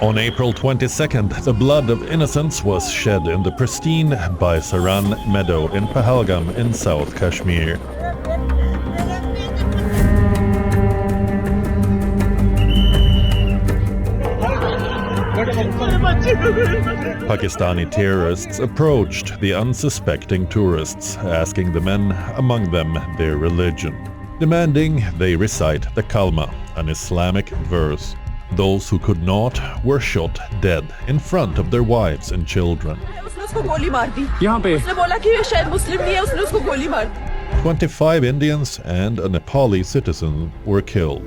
On April 22nd, the blood of innocents was shed in the pristine Baisaran meadow in Pahalgam in South Kashmir. Pakistani terrorists approached the unsuspecting tourists, asking the men among them their religion, demanding they recite the Kalma, an Islamic verse. Those who could not were shot dead in front of their wives and children. 25 Indians and a Nepali citizen were killed.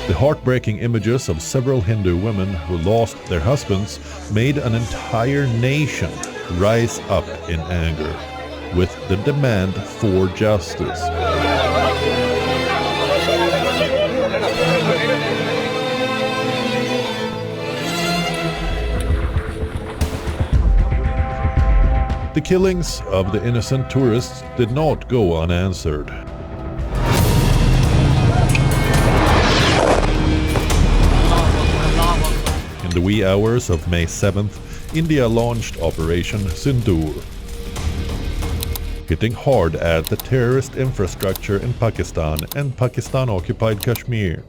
The heartbreaking images of several Hindu women who lost their husbands made an entire nation rise up in anger with the demand for justice. The killings of the innocent tourists did not go unanswered. In the wee hours of May 7th, India launched Operation Sindoor, hitting hard at the terrorist infrastructure in Pakistan and Pakistan-occupied Kashmir.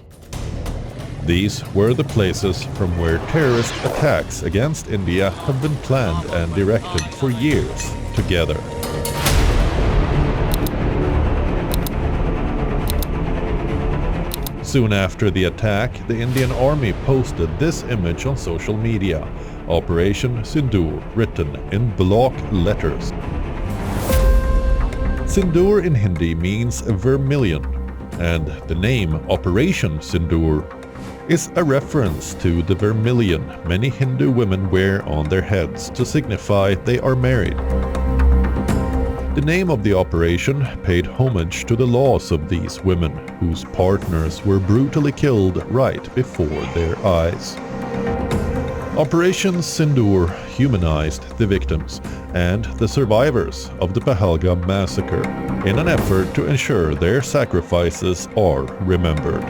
These were the places from where terrorist attacks against India have been planned and directed for years together. Soon after the attack, the Indian Army posted this image on social media, Operation Sindoor, written in block letters. Sindoor in Hindi means vermilion, and the name Operation Sindoor is a reference to the vermilion many Hindu women wear on their heads to signify they are married. The name of the operation paid homage to the loss of these women, whose partners were brutally killed right before their eyes. Operation Sindoor humanized the victims and the survivors of the Pahalgam massacre in an effort to ensure their sacrifices are remembered.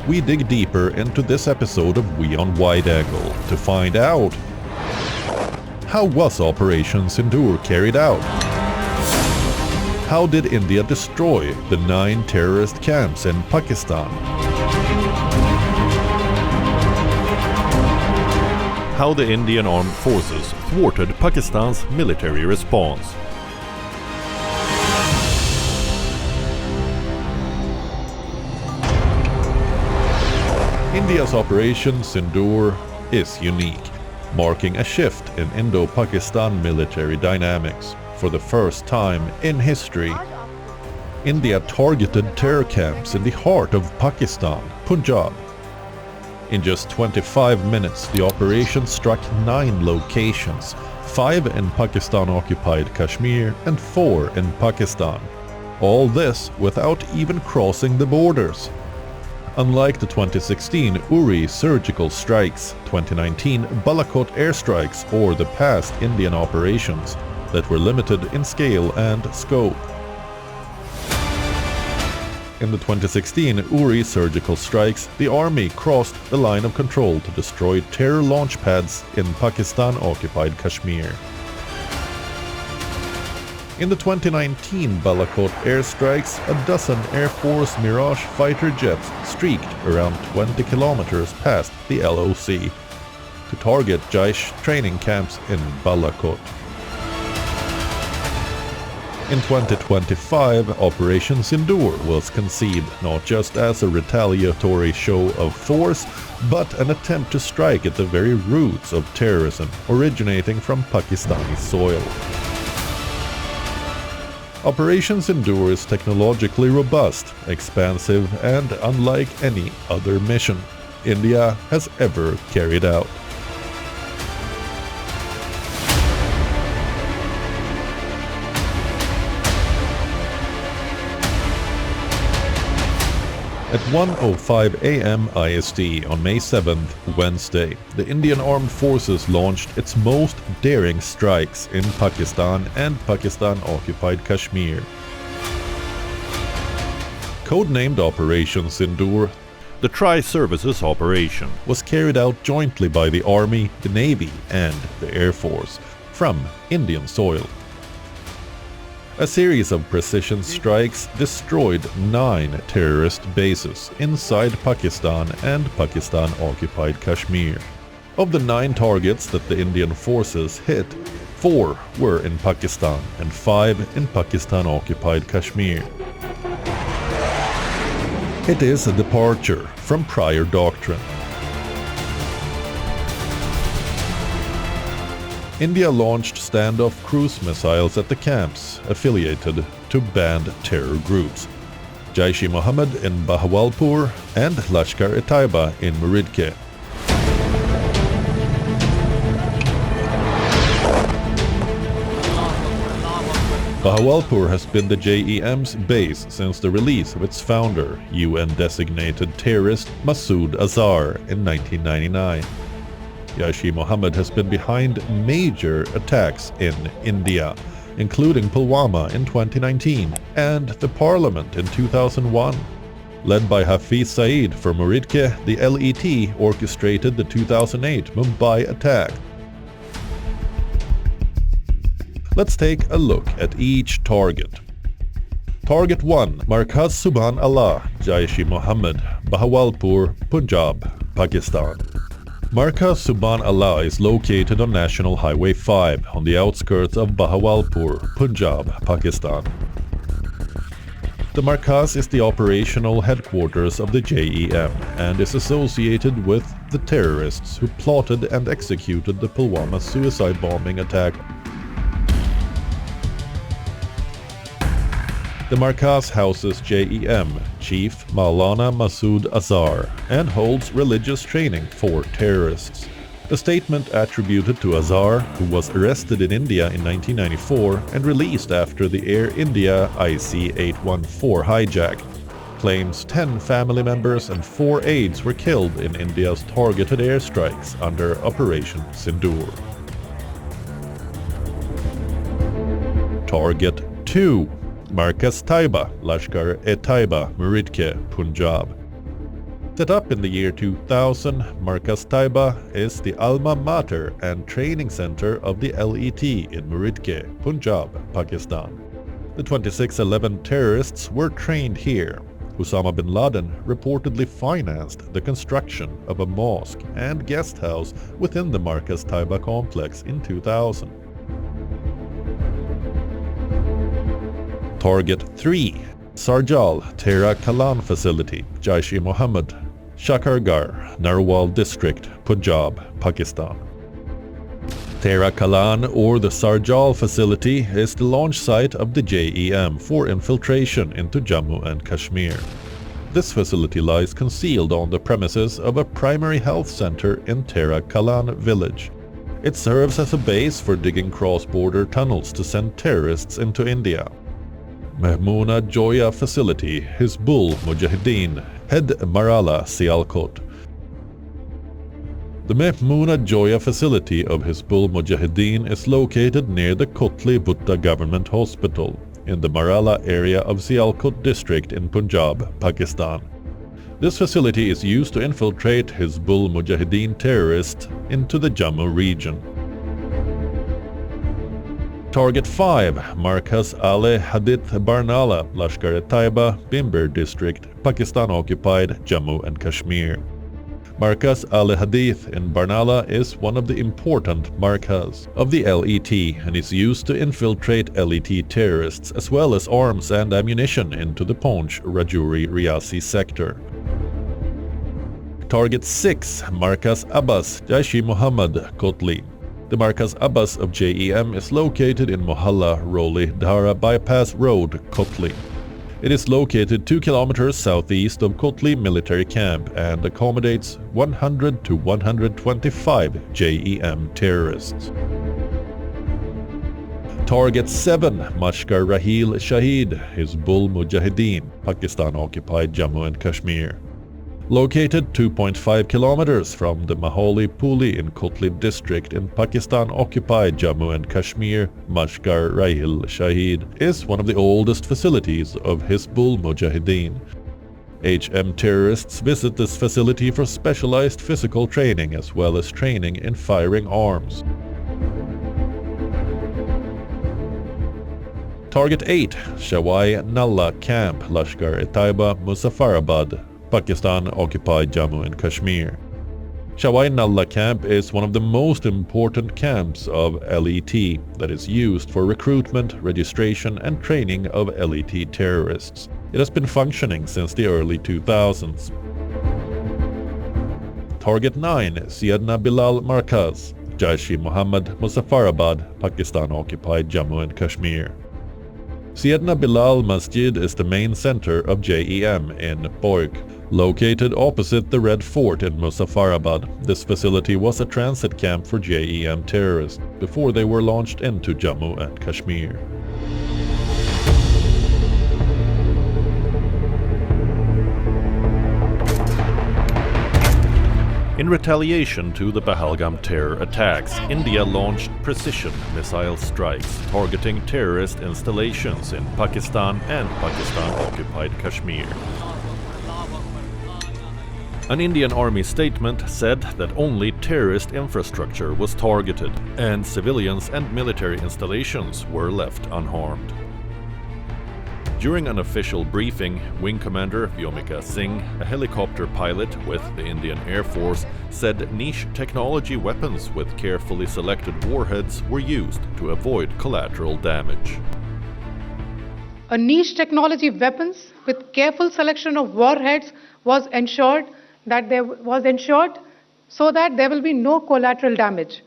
We dig deeper into this episode of WION WideAngle to find out: how was Operation Sindoor carried out? How did India destroy the 9 terrorist camps in Pakistan? How the Indian armed forces thwarted Pakistan's military response. India's Operation Sindoor is unique, marking a shift in Indo-Pakistan military dynamics. For the first time in history, India targeted terror camps in the heart of Pakistan, Punjab. In just 25 minutes, the operation struck 9 locations, 5 in Pakistan-occupied Kashmir and 4 in Pakistan. All this without even crossing the borders. Unlike the 2016 Uri surgical strikes, 2019 Balakot airstrikes, or the past Indian operations that were limited in scale and scope. In the 2016 Uri surgical strikes, the army crossed the line of control to destroy terror launch pads in Pakistan-occupied Kashmir. In the 2019 Balakot airstrikes, a dozen Air Force Mirage fighter jets streaked around 20 kilometers past the LOC to target Jaish training camps in Balakot. In 2025, Operation Sindoor was conceived not just as a retaliatory show of force, but an attempt to strike at the very roots of terrorism originating from Pakistani soil. Operation Sindoor is technologically robust, expansive, and unlike any other mission India has ever carried out. At 1:05 a.m. IST on May 7th, Wednesday, the Indian Armed Forces launched its most daring strikes in Pakistan and Pakistan-occupied Kashmir. Codenamed Operation Sindoor, the Tri-Services Operation was carried out jointly by the Army, the Navy and the Air Force from Indian soil. A series of precision strikes destroyed 9 terrorist bases inside Pakistan and Pakistan-occupied Kashmir. Of the 9 targets that the Indian forces hit, 4 were in Pakistan and 5 in Pakistan-occupied Kashmir. It is a departure from prior doctrine. India launched standoff cruise missiles at the camps affiliated to banned terror groups, Jaish-e-Mohammed in Bahawalpur and Lashkar-e-Taiba in Muridke. Bahawalpur has been the JEM's base since the release of its founder, UN-designated terrorist Masood Azhar in 1999. Jaish-e-Mohammed has been behind major attacks in India, including Pulwama in 2019 and the Parliament in 2001. Led by Hafiz Saeed from Muridke, the LET orchestrated the 2008 Mumbai attack. Let's take a look at each target. Target 1, Markaz Subhan Allah, Jaish-e-Mohammed, Bahawalpur, Punjab, Pakistan. Markaz Subhan Allah is located on National Highway 5 on the outskirts of Bahawalpur, Punjab, Pakistan. The Markaz is the operational headquarters of the JEM and is associated with the terrorists who plotted and executed the Pulwama suicide bombing attack. The Markaz houses JEM Chief Maulana Masood Azhar and holds religious training for terrorists. A statement attributed to Azhar, who was arrested in India in 1994 and released after the Air India IC-814 hijack, claims 10 family members and 4 aides were killed in India's targeted airstrikes under Operation Sindoor. Target 2, Markaz Taiba, Lashkar-e-Taiba, Muridke, Punjab. Set up in the year 2000, Markaz Taiba is the alma mater and training center of the LET in Muridke, Punjab, Pakistan. The 2611 terrorists were trained here. Osama bin Laden reportedly financed the construction of a mosque and guest house within the Markaz Taiba complex in 2000. Target 3, Sarjal Tera Kalan Facility, Jaish-e-Mohammed, Shakargarh, Narwal District, Punjab, Pakistan. Tera Kalan, or the Sarjal Facility, is the launch site of the JEM for infiltration into Jammu and Kashmir. This facility lies concealed on the premises of a primary health center in Tera Kalan village. It serves as a base for digging cross-border tunnels to send terrorists into India. Mehmoona Joya Facility, Hizbul Mujahideen, Hed Marala, Sialkot. The Mehmoona Joya Facility of Hizbul Mujahideen is located near the Kotli Bhutta Government Hospital in the Marala area of Sialkot district in Punjab, Pakistan. This facility is used to infiltrate Hizbul Mujahideen terrorists into the Jammu region. Target 5, Markaz Al-Hadith Barnala, Lashkar-e-Taiba, Bimber District, Pakistan-occupied Jammu and Kashmir. Markaz Al-Hadith in Barnala is one of the important markaz of the LET and is used to infiltrate LET terrorists as well as arms and ammunition into the Poonch, Rajouri, Riyasi sector. Target 6, Markaz Abbas, Jaish-e-Mohammed, Kotli. The Markaz Abbas of JEM is located in Mohalla Roli Dhara Bypass Road, Kotli. It is located 2 kilometers southeast of Kotli military camp and accommodates 100 to 125 JEM terrorists. Target 7, Mashkar Rahil Shahid, Hizbul Mujahideen, Pakistan-occupied Jammu and Kashmir. Located 2.5 kilometers from the Maholi Puli in Kotli district in Pakistan-occupied Jammu and Kashmir, Mashkar Rahil Shahid is one of the oldest facilities of Hizbul Mujahideen. HM terrorists visit this facility for specialized physical training as well as training in firing arms. Target 8, Shawai Nalla Camp, Lashkar-e-Taiba, Muzaffarabad, Pakistan-occupied Jammu and Kashmir. Shawai Nalla Camp is one of the most important camps of LET that is used for recruitment, registration and training of LET terrorists. It has been functioning since the early 2000s. Target 9, Syedna Bilal Markaz, Jaish-e-Mohammed, Muzaffarabad, Pakistan-occupied Jammu and Kashmir. Syedna Bilal Masjid is the main center of JEM in Borg. Located opposite the Red Fort in Muzaffarabad, this facility was a transit camp for JEM terrorists before they were launched into Jammu and Kashmir. In retaliation to the Pahalgam terror attacks, India launched precision missile strikes targeting terrorist installations in Pakistan and Pakistan-occupied Kashmir. An Indian army statement said that only terrorist infrastructure was targeted and civilians and military installations were left unharmed. During an official briefing, Wing Commander Vyomika Singh, a helicopter pilot with the Indian Air Force, said niche technology weapons with carefully selected warheads were used to avoid collateral damage. A niche technology weapons with careful selection of warheads was ensured so that there will be no collateral damage.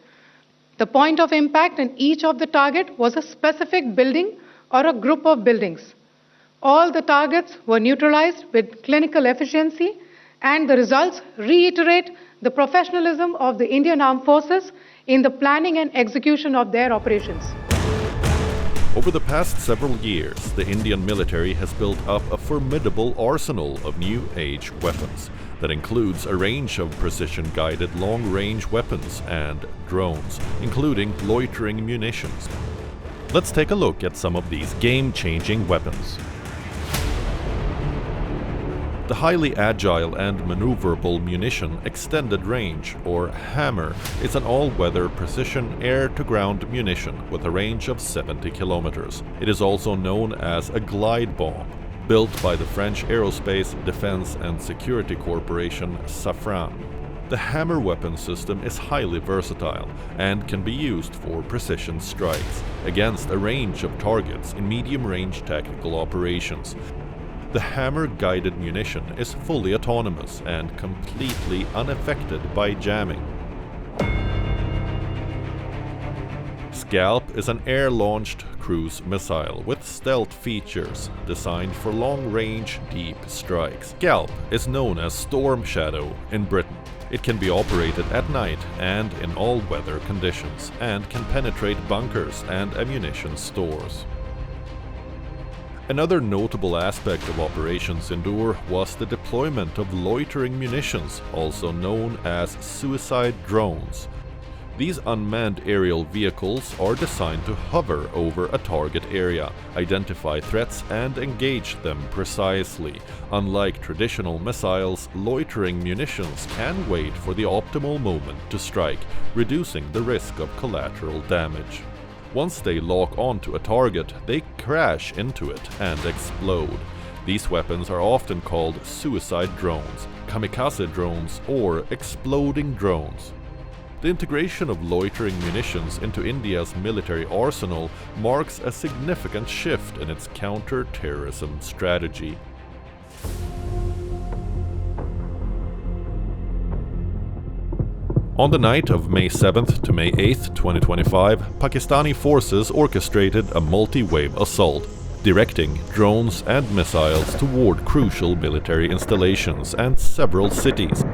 The point of impact in each of the target was a specific building or a group of buildings. All the targets were neutralized with clinical efficiency, and the results reiterate the professionalism of the Indian Armed Forces in the planning and execution of their operations. Over the past several years, the Indian military has built up a formidable arsenal of new-age weapons that includes a range of precision-guided long-range weapons and drones, including loitering munitions. Let's take a look at some of these game-changing weapons. The highly agile and maneuverable munition extended range, or HAMMER, is an all-weather precision air-to-ground munition with a range of 70 kilometers. It is also known as a glide bomb, built by the French Aerospace, Defense and Security Corporation, Safran. The HAMMER weapon system is highly versatile and can be used for precision strikes against a range of targets in medium-range tactical operations. The HAMMER-guided munition is fully autonomous and completely unaffected by jamming. Scalp is an air-launched cruise missile with stealth features designed for long-range, deep strikes. Scalp is known as Storm Shadow in Britain. It can be operated at night and in all weather conditions and can penetrate bunkers and ammunition stores. Another notable aspect of Operation Sindoor was the deployment of loitering munitions, also known as suicide drones. These unmanned aerial vehicles are designed to hover over a target area, identify threats and engage them precisely. Unlike traditional missiles, loitering munitions can wait for the optimal moment to strike, reducing the risk of collateral damage. Once they lock onto a target, they crash into it and explode. These weapons are often called suicide drones, kamikaze drones, or exploding drones. The integration of loitering munitions into India's military arsenal marks a significant shift in its counter-terrorism strategy. On the night of May 7th to May 8th, 2025, Pakistani forces orchestrated a multi-wave assault, directing drones and missiles toward crucial military installations and several cities,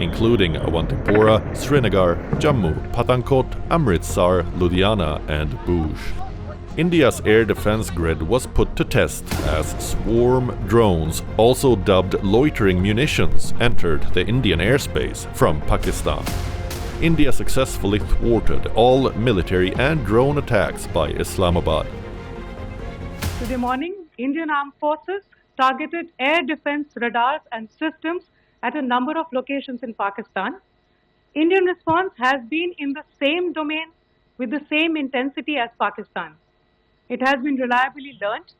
including Awantipora, Srinagar, Jammu, Pathankot, Amritsar, Ludhiana and Bhuj. India's air defense grid was put to test as swarm drones, also dubbed loitering munitions, entered the Indian airspace from Pakistan. India successfully thwarted all military and drone attacks by Islamabad. Today morning, Indian Armed Forces targeted air defense radars and systems at a number of locations in Pakistan. Indian response has been in the same domain with the same intensity as Pakistan. It has been reliably learnt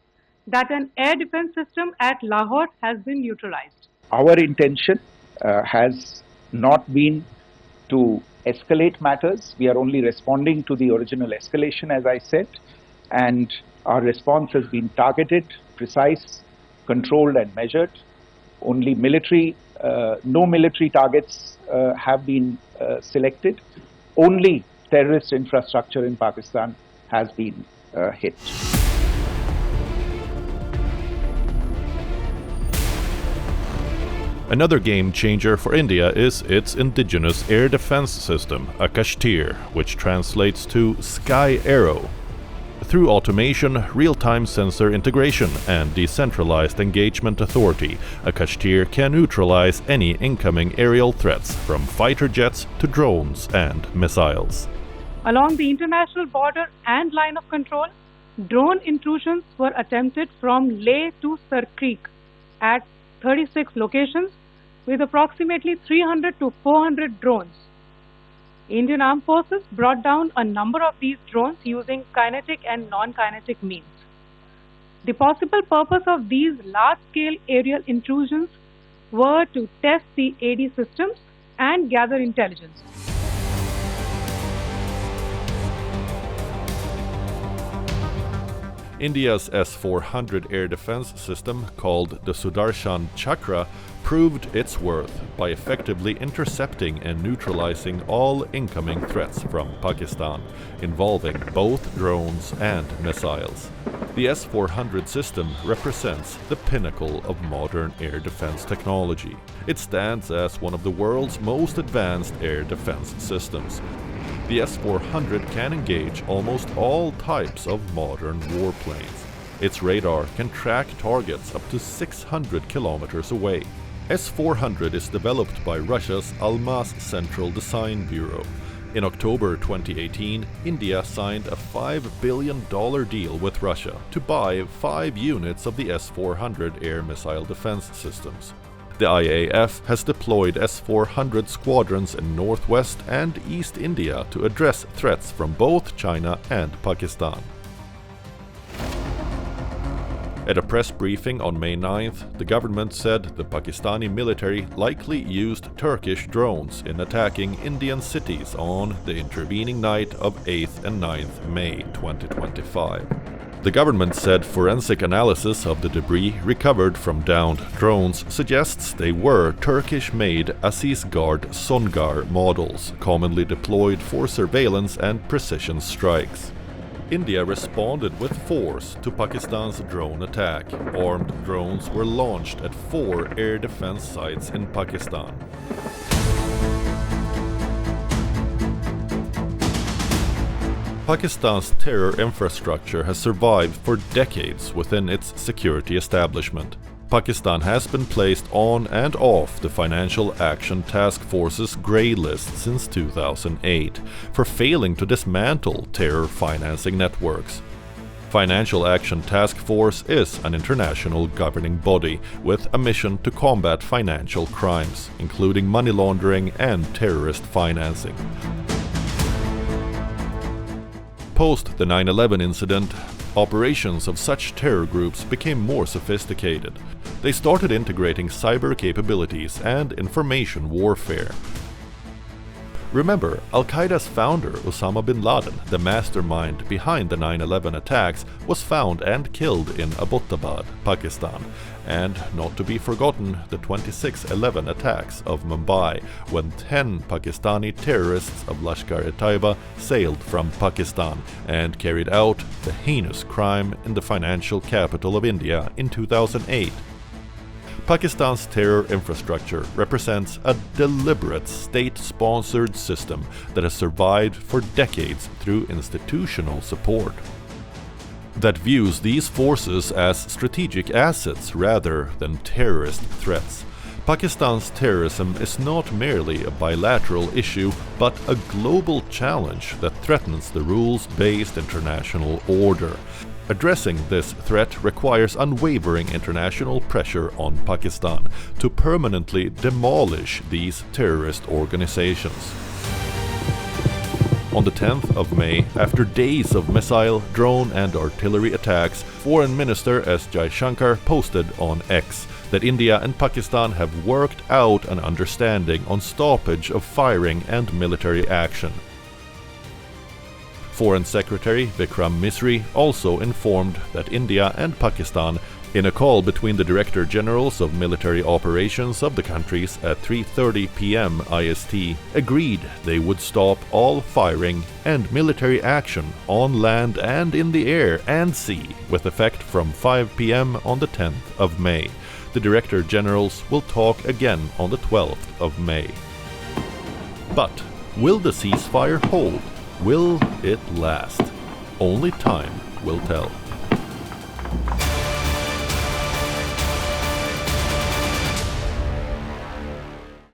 that an air defense system at Lahore has been neutralized. Our intention has not been to escalate matters. We are only responding to the original escalation, as I said, and our response has been targeted, precise, controlled and measured. Only no military targets have been selected. Only terrorist infrastructure in Pakistan has been hit. Another game changer for India is its indigenous air defense system, Akashtir, which translates to Sky Arrow. Through automation, real-time sensor integration, and decentralized engagement authority, Akashtir can neutralize any incoming aerial threats, from fighter jets to drones and missiles. Along the international border and line of control, drone intrusions were attempted from Leh to Sar Creek at 36 locations with approximately 300 to 400 drones. Indian Armed Forces brought down a number of these drones using kinetic and non-kinetic means. The possible purpose of these large-scale aerial intrusions were to test the AD systems and gather intelligence. India's S-400 air defense system, called the Sudarshan Chakra, proved its worth by effectively intercepting and neutralizing all incoming threats from Pakistan, involving both drones and missiles. The S-400 system represents the pinnacle of modern air defense technology. It stands as one of the world's most advanced air defense systems. The S-400 can engage almost all types of modern warplanes. Its radar can track targets up to 600 kilometers away. S-400 is developed by Russia's Almaz Central Design Bureau. In October 2018, India signed a $5 billion deal with Russia to buy 5 units of the S-400 air missile defense systems. The IAF has deployed S-400 squadrons in northwest and East India to address threats from both China and Pakistan. At a press briefing on May 9th, the government said the Pakistani military likely used Turkish drones in attacking Indian cities on the intervening night of 8th and 9th May 2025. The government said forensic analysis of the debris recovered from downed drones suggests they were Turkish-made Azizgard Songar models, commonly deployed for surveillance and precision strikes. India responded with force to Pakistan's drone attack. Armed drones were launched at 4 air defense sites in Pakistan. Pakistan's terror infrastructure has survived for decades within its security establishment. Pakistan has been placed on and off the Financial Action Task Force's grey list since 2008 for failing to dismantle terror financing networks. Financial Action Task Force is an international governing body with a mission to combat financial crimes, including money laundering and terrorist financing. Post the 9/11 incident, operations of such terror groups became more sophisticated. They started integrating cyber capabilities and information warfare. Remember, Al-Qaeda's founder, Osama bin Laden, the mastermind behind the 9/11 attacks, was found and killed in Abbottabad, Pakistan. And not to be forgotten, the 26/11 attacks of Mumbai, when 10 Pakistani terrorists of Lashkar-e-Taiba sailed from Pakistan and carried out the heinous crime in the financial capital of India in 2008. Pakistan's terror infrastructure represents a deliberate state-sponsored system that has survived for decades through institutional support. that views these forces as strategic assets rather than terrorist threats. Pakistan's terrorism is not merely a bilateral issue, but a global challenge that threatens the rules-based international order. Addressing this threat requires unwavering international pressure on Pakistan to permanently demolish these terrorist organizations. On the 10th of May, after days of missile, drone and artillery attacks, Foreign Minister S. Jaishankar posted on X that India and Pakistan have worked out an understanding on stoppage of firing and military action. Foreign Secretary Vikram Misri also informed that India and Pakistan, in a call between the Director Generals of Military Operations of the countries at 3:30 p.m. IST, agreed they would stop all firing and military action on land and in the air and sea with effect from 5 p.m. on the 10th of May. The Director Generals will talk again on the 12th of May. But will the ceasefire hold? Will it last? Only time will tell.